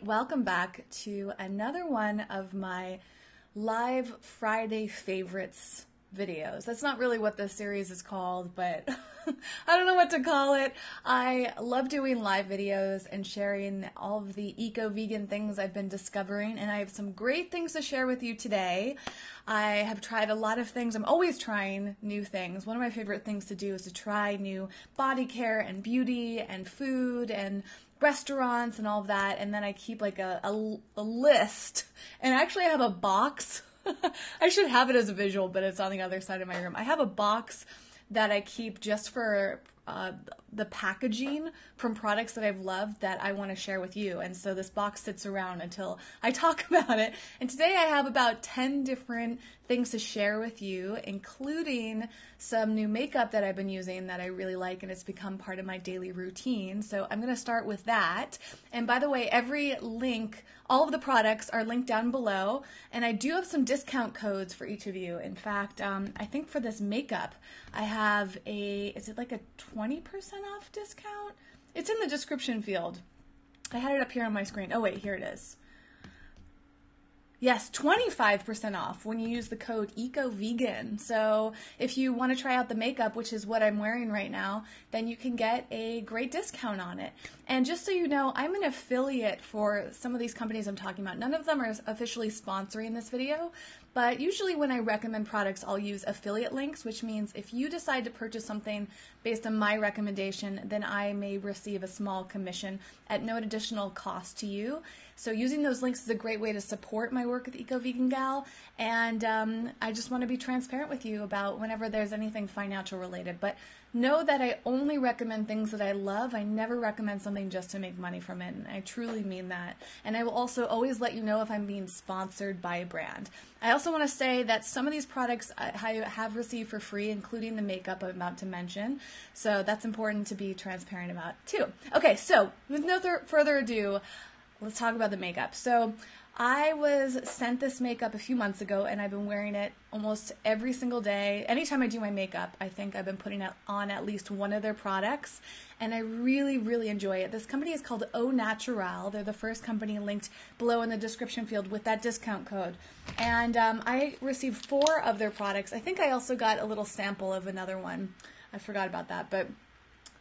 Welcome back to another one of my live Friday favorites videos. That's not really what this series is called, but I don't know what to call it. I love doing live videos and sharing all of the eco-vegan things I've been discovering, and I have some great things to share with you today. I have tried a lot of things. I'm always trying new things. One of my favorite things to do is to try new body care and beauty and food and restaurants and all of that, and then I keep like a list, and actually I have a box. I should have it as a visual, but it's on the other side of my room. I have a box that I keep just for the packaging from products that I've loved that I want to share with you. And so this box sits around until I talk about it. And today I have about 10 different things to share with you, including some new makeup that I've been using that I really like, and it's become part of my daily routine. So I'm going to start with that. And by the way, every link, all of the products are linked down below, and I do have some discount codes for each of you. In fact, I think for this makeup, I have is it like a 20% off discount? It's in the description field. I had it up here on my screen. Oh wait, here it is. Yes, 25% off when you use the code EcoVegan. So if you want to try out the makeup, which is what I'm wearing right now, then you can get a great discount on it. And just so you know, I'm an affiliate for some of these companies I'm talking about. None of them are officially sponsoring this video, but usually when I recommend products, I'll use affiliate links, which means if you decide to purchase something based on my recommendation, then I may receive a small commission at no additional cost to you. So using those links is a great way to support my work with Eco Vegan Gal, and I just want to be transparent with you about whenever there's anything financial related. But know that I only recommend things that I love. I never recommend something just to make money from it, and I truly mean that. And I will also always let you know if I'm being sponsored by a brand. I also want to say that some of these products I have received for free, including the makeup I'm about to mention. So that's important to be transparent about too. Okay, so with no further ado, let's talk about the makeup. So I was sent this makeup a few months ago, and I've been wearing it almost every single day. Anytime I do my makeup, I think I've been putting on at least one of their products, and I really, really enjoy it. This company is called Au Natural. They're the first company linked below in the description field with that discount code. And I received 4 of their products. I think I also got a little sample of another one. I forgot about that, but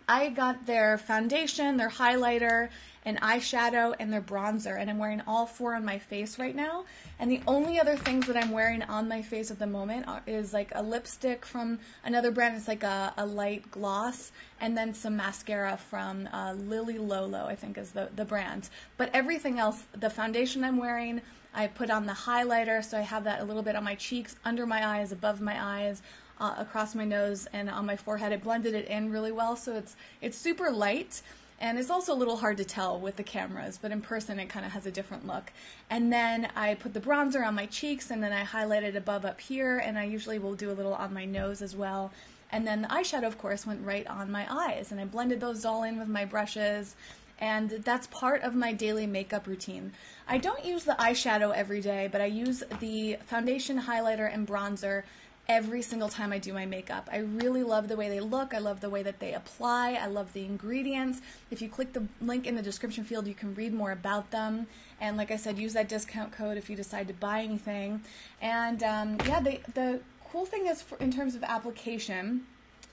I got their foundation, their highlighter, an eyeshadow, and their bronzer, and I'm wearing all 4 on my face right now. And the only other things that I'm wearing on my face at the moment is like a lipstick from another brand. It's like a light gloss, and then some mascara from Lily Lolo, I think is the brand. But everything else, the foundation I'm wearing, I put on the highlighter, so I have that a little bit on my cheeks, under my eyes, above my eyes, across my nose, and on my forehead. I blended it in really well, so it's super light, and it's also a little hard to tell with the cameras, but in person it kind of has a different look. And then I put the bronzer on my cheeks, and then I highlighted above up here, and I usually will do a little on my nose as well. And then the eyeshadow, of course, went right on my eyes, and I blended those all in with my brushes. And that's part of my daily makeup routine. I don't use the eyeshadow every day, but I use the foundation, highlighter, and bronzer every single time I do my makeup. I really love the way they look. I love the way that they apply. I love the ingredients. If you click the link in the description field, you can read more about them. And like I said, use that discount code if you decide to buy anything. And yeah, the cool thing is in terms of application,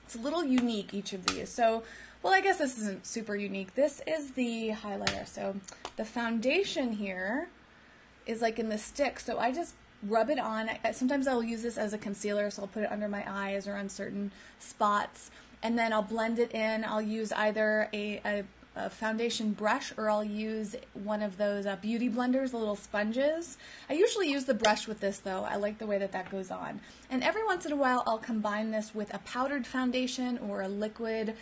it's a little unique, each of these. So, well, I guess this isn't super unique. This is the highlighter. So the foundation here is like in the stick. So I just rub it on. Sometimes I'll use this as a concealer, so I'll put it under my eyes or on certain spots, and then I'll blend it in. I'll use either a foundation brush, or I'll use one of those beauty blenders, the little sponges. I usually use the brush with this though. I like the way that that goes on. And every once in a while I'll combine this with a powdered foundation or a liquid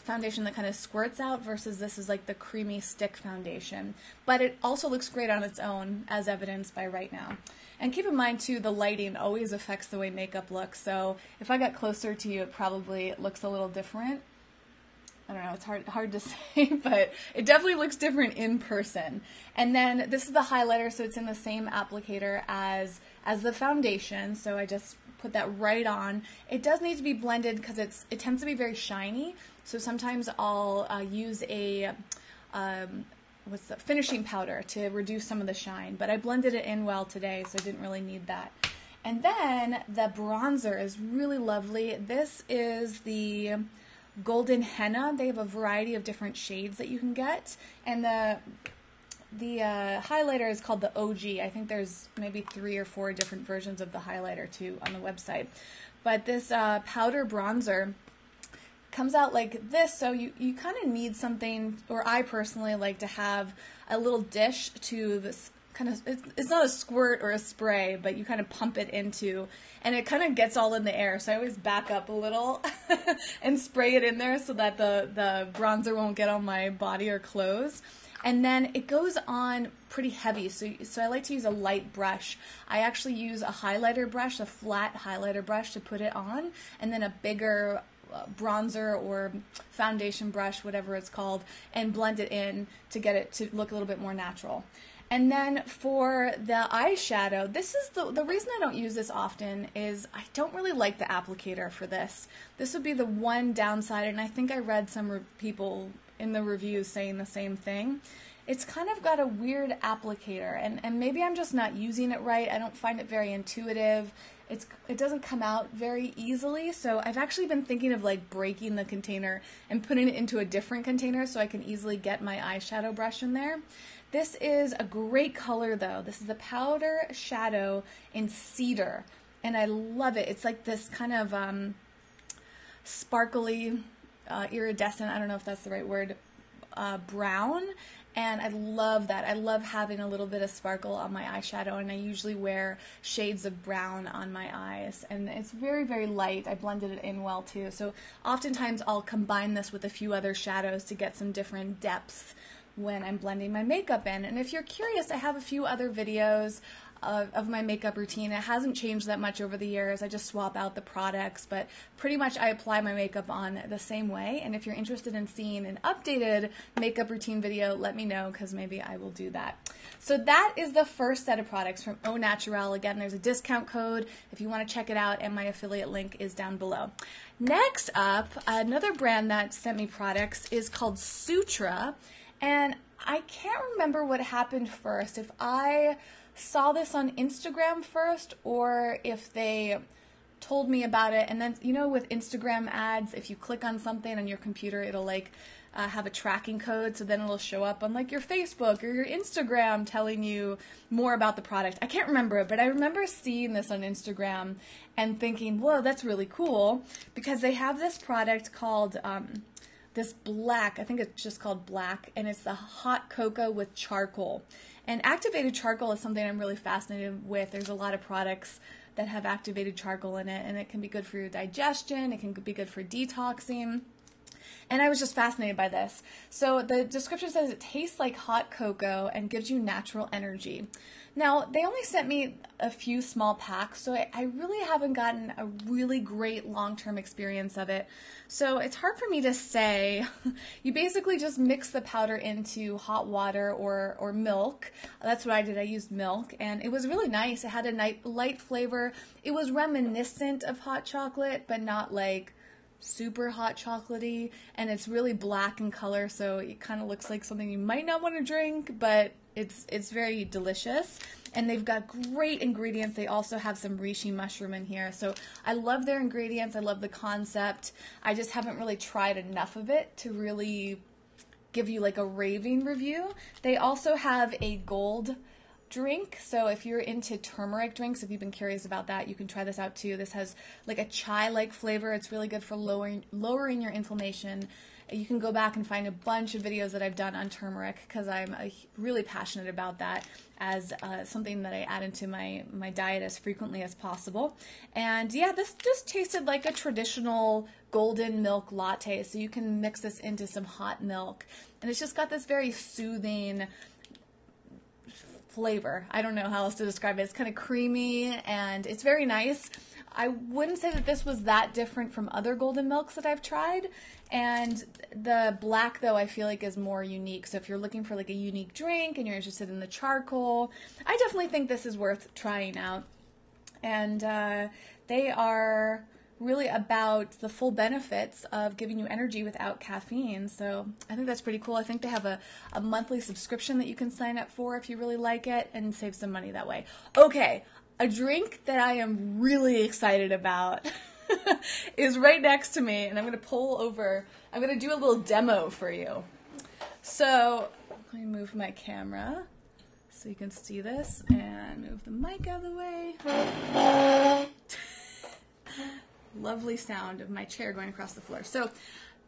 foundation that kind of squirts out, versus this is like the creamy stick foundation. But it also looks great on its own, as evidenced by right now. And keep in mind too, the lighting always affects the way makeup looks. So if I got closer to you, it probably looks a little different. I don't know, it's hard to say, but it definitely looks different in person. And then this is the highlighter, so it's in the same applicator as the foundation. So I just put that right on. It does need to be blended because it tends to be very shiny. So sometimes I'll use a what's the finishing powder to reduce some of the shine, but I blended it in well today, so I didn't really need that. And then the bronzer is really lovely. This is the Golden Henna. They have a variety of different shades that you can get, and the highlighter is called the OG. I think there's maybe 3 or 4 different versions of the highlighter too on the website. But this powder bronzer comes out like this, so you kind of need something, or I personally like to have a little dish to this kind of, it's not a squirt or a spray, but you kind of pump it into, and it kind of gets all in the air, so I always back up a little and spray it in there so that the bronzer won't get on my body or clothes. And then it goes on pretty heavy, so I like to use a light brush. I actually use a highlighter brush, a flat highlighter brush to put it on, and then a bigger bronzer or foundation brush, whatever it's called, and blend it in to get it to look a little bit more natural. And then for the eyeshadow, this is the reason I don't use this often is I don't really like the applicator for this. This would be the one downside, and I think I read some people in the reviews saying the same thing. It's kind of got a weird applicator, and maybe I'm just not using it right. I don't find it very intuitive. It doesn't come out very easily, so I've actually been thinking of like breaking the container and putting it into a different container so I can easily get my eyeshadow brush in there. This is a great color though. This is the powder shadow in Cedar, and I love it. It's like this kind of sparkly, iridescent, I don't know if that's the right word, brown. And I love that. I love having a little bit of sparkle on my eyeshadow, and I usually wear shades of brown on my eyes. And it's very, very light. I blended it in well too. So oftentimes I'll combine this with a few other shadows to get some different depths when I'm blending my makeup in. And if you're curious, I have a few other videos of my makeup routine. It hasn't changed that much over the years. I just swap out the products, but pretty much I apply my makeup on the same way. And if you're interested in seeing an updated makeup routine video, let me know, because maybe I will do that. So that is the first set of products from Au Naturel. Again, there's a discount code if you want to check it out, and my affiliate link is down below. Next up, another brand that sent me products is called Sutra, and I can't remember what happened first, if I saw this on Instagram first or if they told me about it. And then, you know, with Instagram ads, if you click on something on your computer, it'll like have a tracking code, so then it'll show up on like your Facebook or your Instagram telling you more about the product. I can't remember it, but I remember seeing this on Instagram and thinking, whoa, that's really cool, because they have this product called this black, I think it's just called black, and it's the hot cocoa with charcoal. And activated charcoal is something I'm really fascinated with. There's a lot of products that have activated charcoal in it, and it can be good for your digestion, it can be good for detoxing. And I was just fascinated by this. So the description says it tastes like hot cocoa and gives you natural energy. Now, they only sent me a few small packs, so I really haven't gotten a really great long-term experience of it. So it's hard for me to say. You basically just mix the powder into hot water or milk. That's what I did. I used milk, and it was really nice. It had a light flavor. It was reminiscent of hot chocolate, but not like super hot chocolatey, and it's really black in color, so it kind of looks like something you might not want to drink, but it's very delicious. And they've got great ingredients. They also have some reishi mushroom in here, so I love their ingredients. I love the concept. I just haven't really tried enough of it to really give you like a raving review. They also have a gold drink, so if you're into turmeric drinks, if you've been curious about that, you can try this out too. This has like a chai-like flavor. It's really good for lowering your inflammation. You can go back and find a bunch of videos that I've done on turmeric, because I'm really passionate about that as something that I add into my diet as frequently as possible. And yeah, this just tasted like a traditional golden milk latte, so you can mix this into some hot milk, and it's just got this very soothing flavor. I don't know how else to describe it. It's kind of creamy, and it's very nice. I wouldn't say that this was that different from other golden milks that I've tried, and the black, though, I feel like is more unique. So if you're looking for like a unique drink and you're interested in the charcoal, I definitely think this is worth trying out. And they are really about the full benefits of giving you energy without caffeine. So I think that's pretty cool. I think they have a monthly subscription that you can sign up for if you really like it and save some money that way. Okay, a drink that I am really excited about is right next to me, and I'm going to pull over. I'm going to do a little demo for you. So let me move my camera so you can see this and move the mic out of the way. Lovely sound of my chair going across the floor. So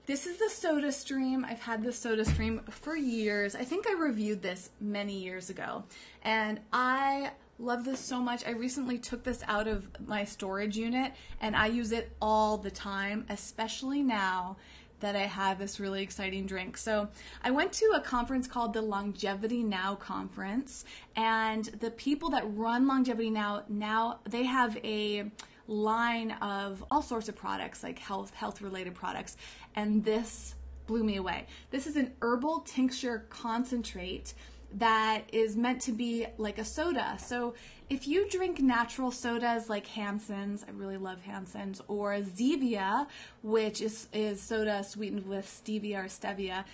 this is the Soda Stream. I've had this Soda Stream for years. I think I reviewed this many years ago, and I love this so much. I recently took this out of my storage unit, and I use it all the time, especially now that I have this really exciting drink. So I went to a conference called the Longevity Now conference, and the people that run Longevity Now they have a line of all sorts of products, like health related products, and this blew me away. This is an herbal tincture concentrate that is meant to be like a soda. So if you drink natural sodas like Hansen's, I really love Hansen's, or Zevia, which is soda sweetened with stevia or stevia,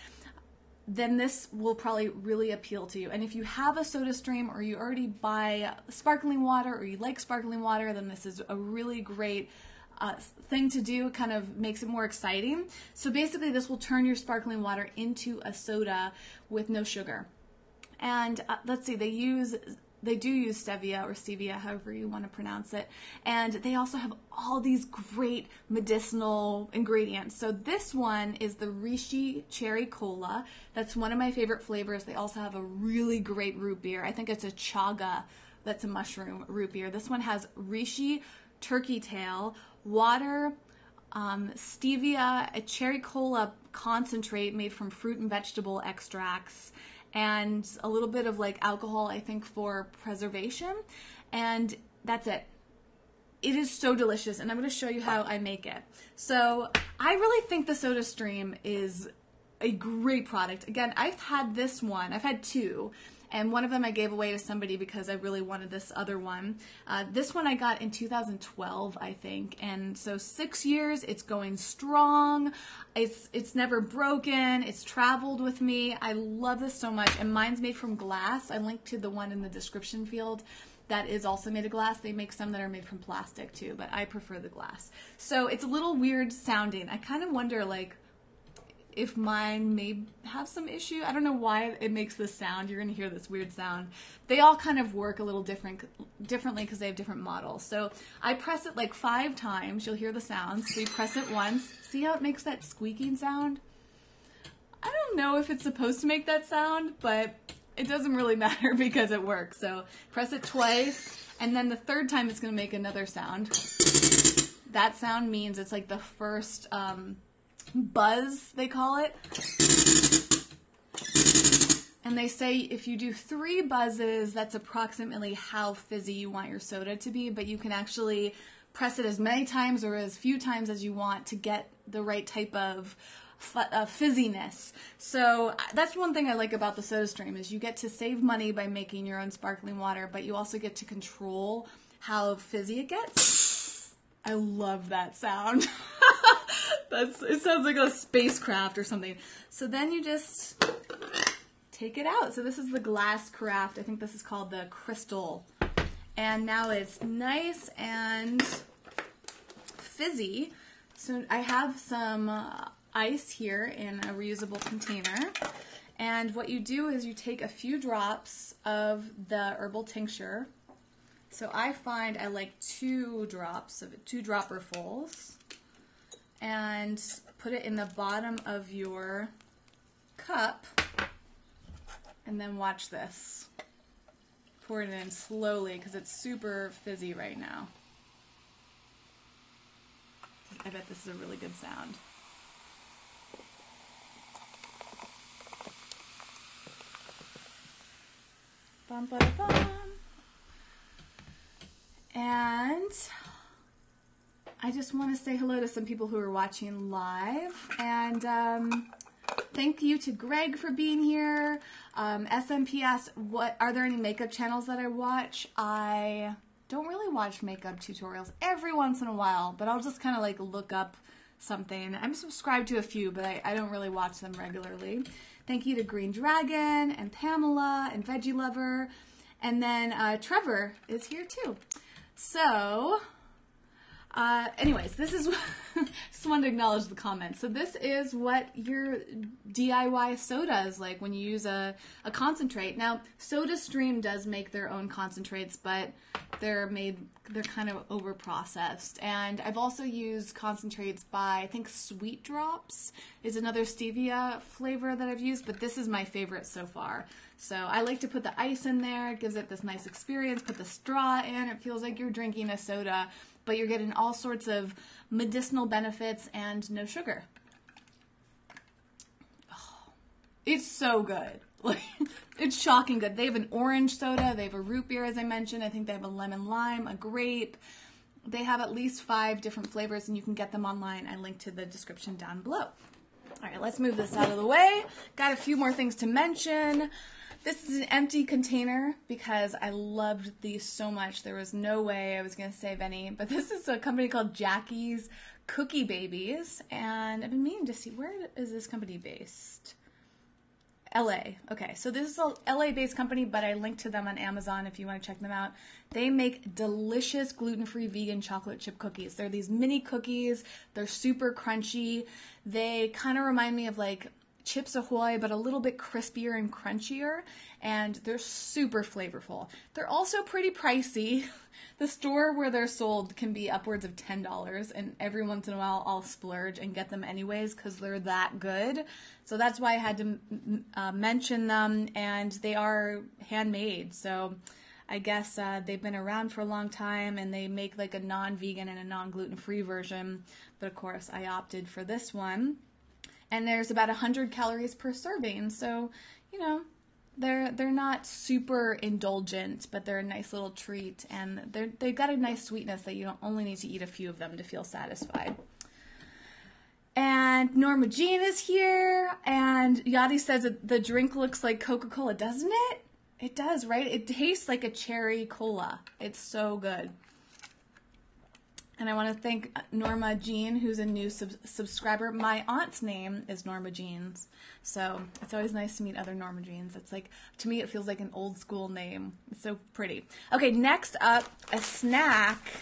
then this will probably really appeal to you. And if you have a Soda Stream, or you already buy sparkling water, or you like sparkling water, then this is a really great thing to do. Kind of makes it more exciting. So basically this will turn your sparkling water into a soda with no sugar. And let's see, they do use stevia or stevia, however you want to pronounce it. And they also have all these great medicinal ingredients. So this one is the Rishi Cherry Cola. That's one of my favorite flavors. They also have a really great root beer. I think it's a chaga, that's a mushroom root beer. This one has Rishi Turkey Tail, water, stevia, a cherry cola concentrate made from fruit and vegetable extracts, and a little bit of like alcohol, I think, for preservation. And that's it. It is so delicious, and I'm going to show you how I make it. So I really think the Soda Stream is a great product. Again, I've had this one. I've had two, and one of them I gave away to somebody because I really wanted this other one. This one I got in 2012, I think, and so 6 years. It's going strong. It's never broken. It's traveled with me. I love this so much, and mine's made from glass. I linked to the one in the description field that is also made of glass. They make some that are made from plastic too, but I prefer the glass. So it's a little weird sounding. I kind of wonder, like, if mine may have some issue. I don't know why it makes this sound. You're going to hear this weird sound. They all kind of work a little differently because they have different models. So I press it like 5 times. You'll hear the sounds. So you press it once. See how it makes that squeaking sound? I don't know if it's supposed to make that sound, but it doesn't really matter because it works. So press it twice, and then the third time it's going to make another sound. That sound means it's like the first buzz, they call it. And they say if you do 3 buzzes, that's approximately how fizzy you want your soda to be, but you can actually press it as many times or as few times as you want to get the right type of fizziness. So that's one thing I like about the Soda Stream, is you get to save money by making your own sparkling water, but you also get to control how fizzy it gets. I love that sound. It sounds like a spacecraft or something. So then you just take it out. So this is the glass carafe. I think this is called the Crystal. And now it's nice and fizzy. So I have some ice here in a reusable container. And what you do is you take a few drops of the herbal tincture. So I find I like 2 drops of it, 2 dropperfuls. And put it in the bottom of your cup, and then watch this. Pour it in slowly because it's super fizzy right now. I bet this is a really good sound. Bum, ba, bum. And I just want to say hello to some people who are watching live, and thank you to Greg for being here. SMPS, what are there any makeup channels that I watch? I don't really watch makeup tutorials every once in a while, but I'll just kind of like look up something. I'm subscribed to a few, but I don't really watch them regularly. Thank you to Green Dragon and Pamela and Veggie Lover. And then Trevor is here too. So, anyways, this is, just wanted to acknowledge the comments. So this is what your DIY soda is like when you use a concentrate. Now, SodaStream does make their own concentrates, but they're kind of over processed. And I've also used concentrates by, I think Sweet Drops is another stevia flavor that I've used, but this is my favorite so far. So I like to put the ice in there. It gives it this nice experience. Put the straw in. It feels like you're drinking a soda, but you're getting all sorts of medicinal benefits and no sugar. Oh, it's so good. Like, it's shocking good. They have an orange soda. They have a root beer, as I mentioned. I think they have a lemon lime, a grape. They have at least 5 different flavors, and you can get them online. I linked to the description down below. All right, let's move this out of the way. Got a few more things to mention. This is an empty container because I loved these so much. There was no way I was going to save any. But this is a company called Jackie's Cookie Babies. And I've been meaning to see, where is this company based? LA. Okay, so this is a LA-based company, but I linked to them on Amazon if you want to check them out. They make delicious gluten-free vegan chocolate chip cookies. They're these mini cookies. They're super crunchy. They kind of remind me of like Chips Ahoy, but a little bit crispier and crunchier, and they're super flavorful. They're also pretty pricey. The store where they're sold can be upwards of $10, and every once in a while I'll splurge and get them anyways because they're that good. So that's why I had to mention them, and they are handmade. So I guess they've been around for a long time, and they make like a non-vegan and a non-gluten-free version. But of course, I opted for this one. And there's about 100 calories per serving, so, you know, they're not super indulgent, but they're a nice little treat, and they've got a nice sweetness that you don't only need to eat a few of them to feel satisfied. And Norma Jean is here, and Yadi says that the drink looks like Coca-Cola, doesn't it? It does, right? It tastes like a cherry cola. It's so good. And I want to thank Norma Jean, who's a new subscriber. My aunt's name is Norma Jeans, so it's always nice to meet other Norma Jeans. It's like, to me, it feels like an old school name. It's so pretty. Okay, next up, a snack.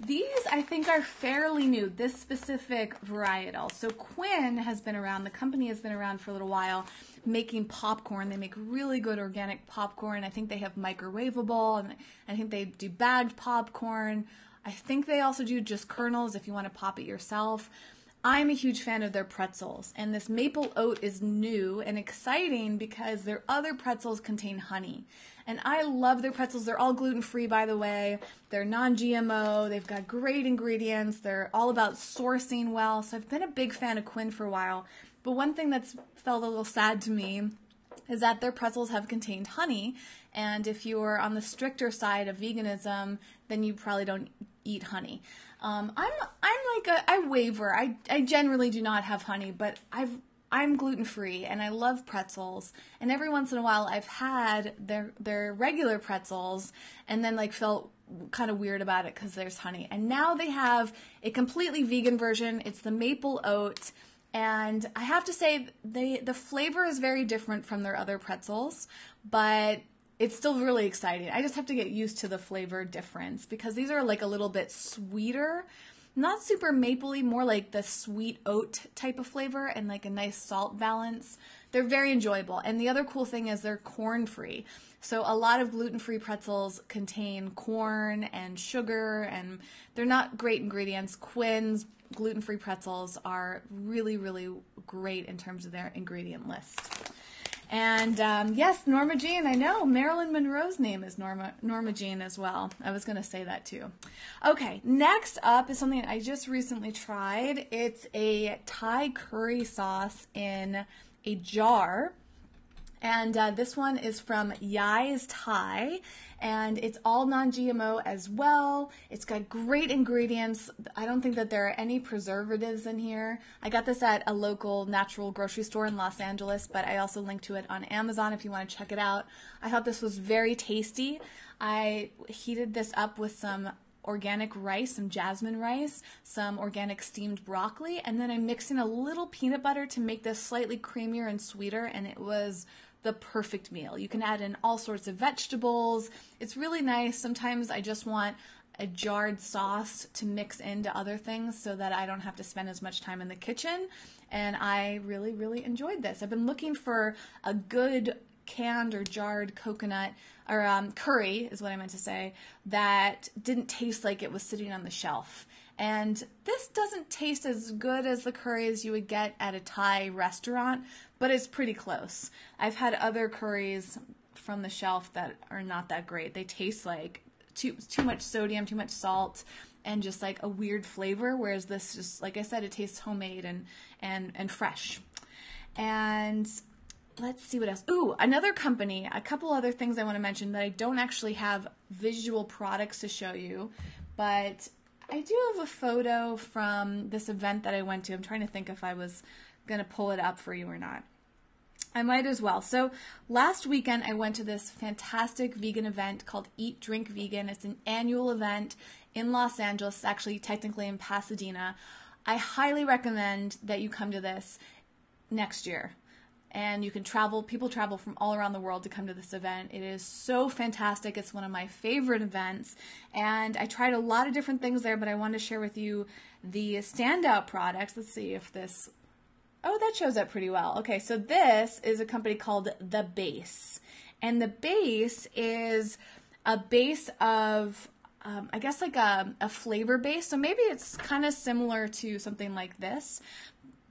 These, I think, are fairly new, this specific varietal. So Quinn has been around, the company has been around for a little while, making popcorn. They make really good organic popcorn. I think they have microwavable, and I think they do bagged popcorn. I think they also do just kernels if you want to pop it yourself. I'm a huge fan of their pretzels, and this maple oat is new and exciting because their other pretzels contain honey. And I love their pretzels. They're all gluten-free, by the way. They're non-GMO. They've got great ingredients. They're all about sourcing well. So I've been a big fan of Quinn for a while. But one thing that's felt a little sad to me is that their pretzels have contained honey. And if you're on the stricter side of veganism, then you probably don't eat honey. I waver. I generally do not have honey, but I'm gluten-free and I love pretzels. And every once in a while I've had their regular pretzels and then like felt kind of weird about it because there's honey. And now they have a completely vegan version. It's the maple oat. And I have to say the flavor is very different from their other pretzels, but it's still really exciting. I just have to get used to the flavor difference because these are like a little bit sweeter, not super mapley, more like the sweet oat type of flavor and like a nice salt balance. They're very enjoyable. And the other cool thing is they're corn-free. So a lot of gluten-free pretzels contain corn and sugar, and they're not great ingredients. Quinn's gluten-free pretzels are really, really great in terms of their ingredient list. And yes, Norma Jean, I know. Marilyn Monroe's name is Norma Jean as well. I was going to say that too. Okay, next up is something I just recently tried. It's a Thai curry sauce in a jar. And this one is from Yai's Thai, and it's all non-GMO as well. It's got great ingredients. I don't think that there are any preservatives in here. I got this at a local natural grocery store in Los Angeles, but I also linked to it on Amazon if you want to check it out. I thought this was very tasty. I heated this up with some organic rice, some jasmine rice, some organic steamed broccoli, and then I mixed in a little peanut butter to make this slightly creamier and sweeter, and it was the perfect meal. You can add in all sorts of vegetables. It's really nice. Sometimes I just want a jarred sauce to mix into other things so that I don't have to spend as much time in the kitchen, and I really, really enjoyed this. I've been looking for a good canned or jarred coconut or curry is what I meant to say, that didn't taste like it was sitting on the shelf. And this doesn't taste as good as the curries you would get at a Thai restaurant, but it's pretty close. I've had other curries from the shelf that are not that great. They taste like too much sodium, too much salt, and just like a weird flavor, whereas this just, like I said, it tastes homemade and fresh. And let's see what else. Ooh, another company, a couple other things I want to mention that I don't actually have visual products to show you, but I do have a photo from this event that I went to. I'm trying to think if I was going to pull it up for you or not. I might as well. So last weekend I went to this fantastic vegan event called Eat, Drink, Vegan. It's an annual event in Los Angeles, it's actually technically in Pasadena. I highly recommend that you come to this next year. And you can travel, people travel from all around the world to come to this event. It is so fantastic. It's one of my favorite events. And I tried a lot of different things there, but I wanted to share with you the standout products. Let's see if this, oh, that shows up pretty well. Okay, so this is a company called The Base. And The Base is a base of, I guess like a flavor base. So maybe it's kind of similar to something like this.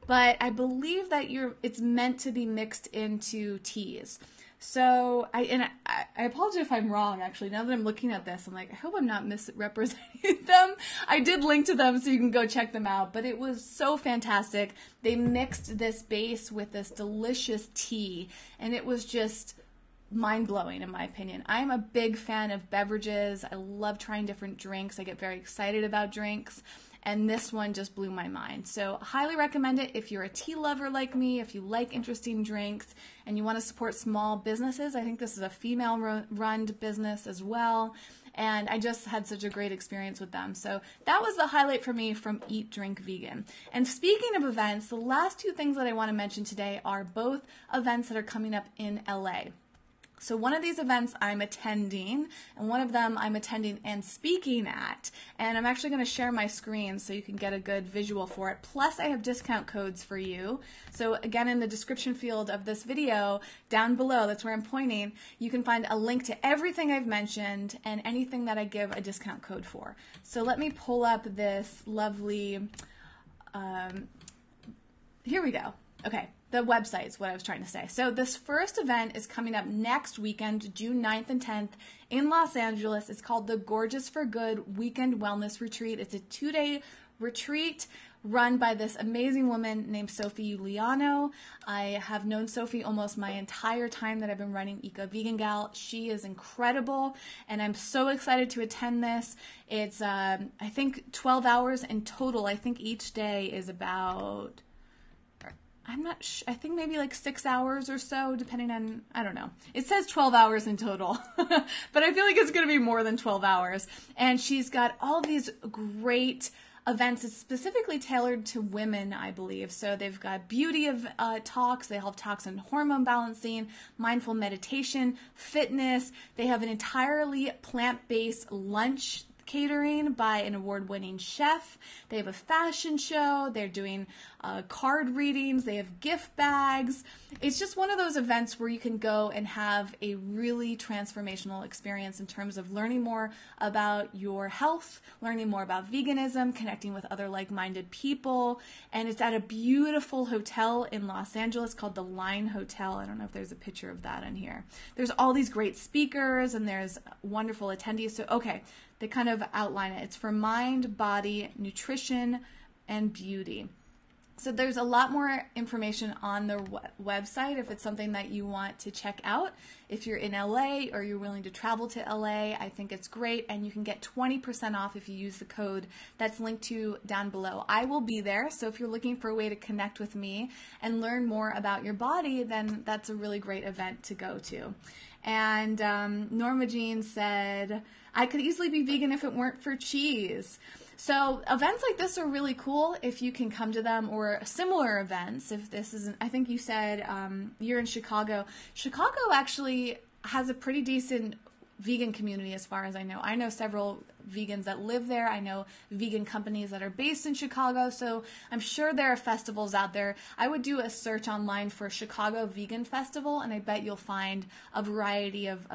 But I believe that it's meant to be mixed into teas. So I apologize if I'm wrong, actually. Now that I'm looking at this, I'm like, I hope I'm not misrepresenting them. I did link to them so you can go check them out. But it was so fantastic. They mixed this base with this delicious tea, and it was just mind-blowing in my opinion. I'm a big fan of beverages. I love trying different drinks. I get very excited about drinks. And this one just blew my mind. So highly recommend it if you're a tea lover like me, if you like interesting drinks, and you want to support small businesses. I think this is a female-run business as well. And I just had such a great experience with them. So that was the highlight for me from Eat, Drink, Vegan. And speaking of events, the last two things that I want to mention today are both events that are coming up in LA. So one of these events I'm attending, and one of them I'm attending and speaking at, and I'm actually going to share my screen so you can get a good visual for it. Plus, I have discount codes for you. So again, in the description field of this video, down below, that's where I'm pointing, you can find a link to everything I've mentioned and anything that I give a discount code for. So let me pull up this lovely, here we go. Okay. The website is what I was trying to say. So this first event is coming up next weekend, June 9th and 10th in Los Angeles. It's called the Gorgeous for Good Weekend Wellness Retreat. It's a 2-day retreat run by this amazing woman named Sophie Uliano. I have known Sophie almost my entire time that I've been running Eco Vegan Gal. She is incredible, and I'm so excited to attend this. It's, I think, 12 hours in total. I think each day is about... I'm not I think maybe like 6 hours or so, depending on, I don't know. It says 12 hours in total, but I feel like it's going to be more than 12 hours. And she's got all these great events. It's specifically tailored to women, I believe. So they've got beauty of talks. They have talks on hormone balancing, mindful meditation, fitness. They have an entirely plant-based lunch catering by an award-winning chef. They have a fashion show. They're doing card readings. They have gift bags. It's just one of those events where you can go and have a really transformational experience in terms of learning more about your health, learning more about veganism, connecting with other like-minded people. And it's at a beautiful hotel in Los Angeles called the Line Hotel. I don't know if there's a picture of that in here. There's all these great speakers and there's wonderful attendees. So, okay. They kind of outline it. It's for mind, body, nutrition, and beauty. So there's a lot more information on the website if it's something that you want to check out. If you're in LA or you're willing to travel to LA, I think it's great, and you can get 20% off if you use the code that's linked to down below. I will be there, so if you're looking for a way to connect with me and learn more about your body, then that's a really great event to go to. And Norma Jean said, I could easily be vegan if it weren't for cheese. So events like this are really cool if you can come to them, or similar events. If this isn't, I think you said you're in Chicago. Chicago actually has a pretty decent vegan community as far as I know. I know several vegans that live there. I know vegan companies that are based in Chicago, so I'm sure there are festivals out there. I would do a search online for Chicago Vegan Festival, and I bet you'll find a variety of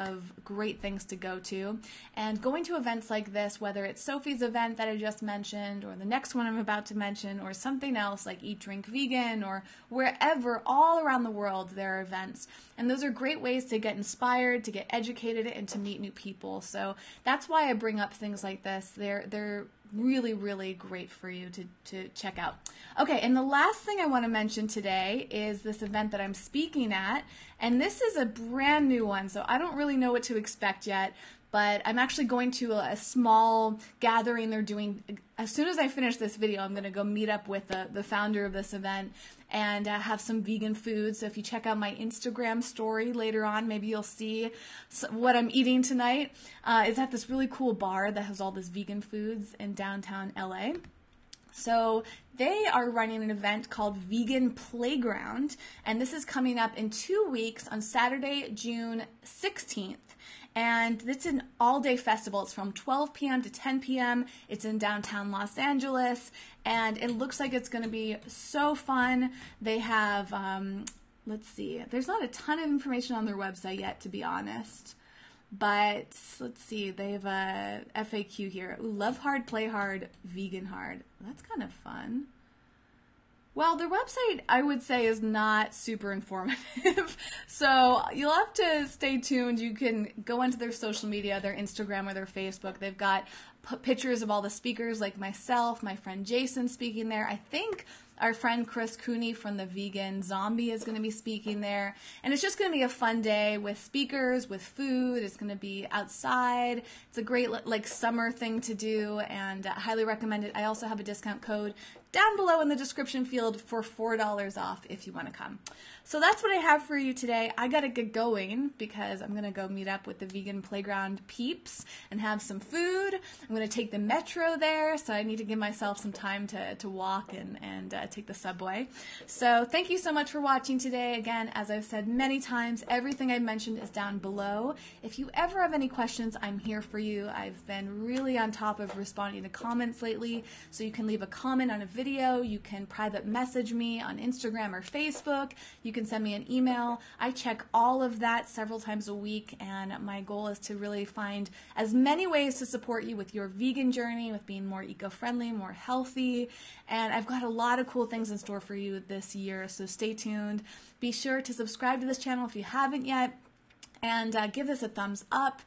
great things to go to. And going to events like this, whether it's Sophie's event that I just mentioned, or the next one I'm about to mention, or something else like Eat Drink Vegan, or wherever, all around the world there are events. And those are great ways to get inspired, to get educated, and to meet new people. So that's why I bring up things like this. They're really, really great for you to check out. Okay, and the last thing I want to mention today is this event that I'm speaking at, and this is a brand new one, so I don't really know what to expect yet, but I'm actually going to a small gathering they're doing. As soon as I finish this video, I'm going to go meet up with the founder of this event and have some vegan food. So if you check out my Instagram story later on, maybe you'll see what I'm eating tonight. Is at this really cool bar that has all this vegan foods in downtown LA. So they are running an event called Vegan Playground, and this is coming up in 2 weeks on Saturday, June 16th. And it's an all-day festival. It's from 12 p.m. to 10 p.m. It's in downtown Los Angeles, and it looks like it's going to be so fun. They have, let's see, there's not a ton of information on their website yet, to be honest. But let's see, they have a FAQ here. Ooh, love hard, play hard, vegan hard. That's kind of fun. Well, their website, I would say, is not super informative. So you'll have to stay tuned. You can go onto their social media, their Instagram or their Facebook. They've got pictures of all the speakers, like myself, my friend Jason speaking there. I think our friend Chris Cooney from the Vegan Zombie is going to be speaking there. And it's just going to be a fun day with speakers, with food. It's going to be outside. It's a great like summer thing to do, and I highly recommend it. I also have a discount code down below in the description field for $4 off if you want to come. So that's what I have for you today. I gotta get going because I'm gonna go meet up with the Vegan Playground peeps and have some food. I'm gonna take the metro there, so I need to give myself some time to walk and take the subway. So thank you so much for watching today. Again, as I've said many times, everything I mentioned is down below. If you ever have any questions, I'm here for you. I've been really on top of responding to comments lately, so you can leave a comment on a video, you can private message me on Instagram or Facebook, you can send me an email. I check all of that several times a week, and my goal is to really find as many ways to support you with your vegan journey, with being more eco-friendly, more healthy, and I've got a lot of cool things in store for you this year, so stay tuned. Be sure to subscribe to this channel if you haven't yet, and give this a thumbs up.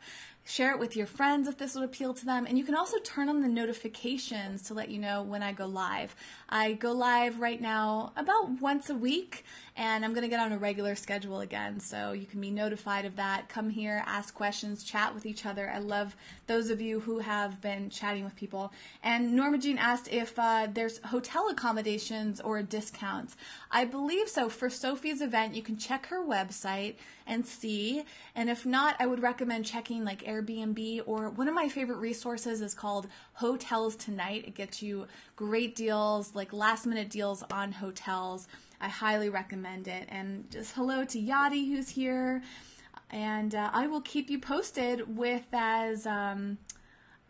Share it with your friends if this would appeal to them. And you can also turn on the notifications to let you know when I go live. I go live right now about once a week, and I'm going to get on a regular schedule again, so you can be notified of that. Come here, ask questions, chat with each other. I love those of you who have been chatting with people. And Norma Jean asked if there's hotel accommodations or discounts. I believe so. For Sophie's event, you can check her website and see. And if not, I would recommend checking like Airbnb, or one of my favorite resources is called Hotels Tonight. It gets you great deals, like last minute deals on hotels. I highly recommend it. And just hello to Yadi who's here. And I will keep you posted with as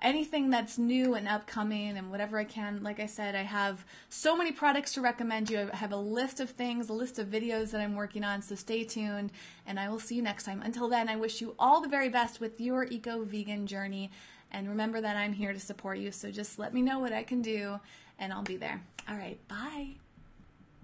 anything that's new and upcoming and whatever I can. Like I said, I have so many products to recommend you. I have a list of things, a list of videos that I'm working on, so stay tuned, and I will see you next time. Until then, I wish you all the very best with your eco-vegan journey, and remember that I'm here to support you, so just let me know what I can do, and I'll be there. All right, bye.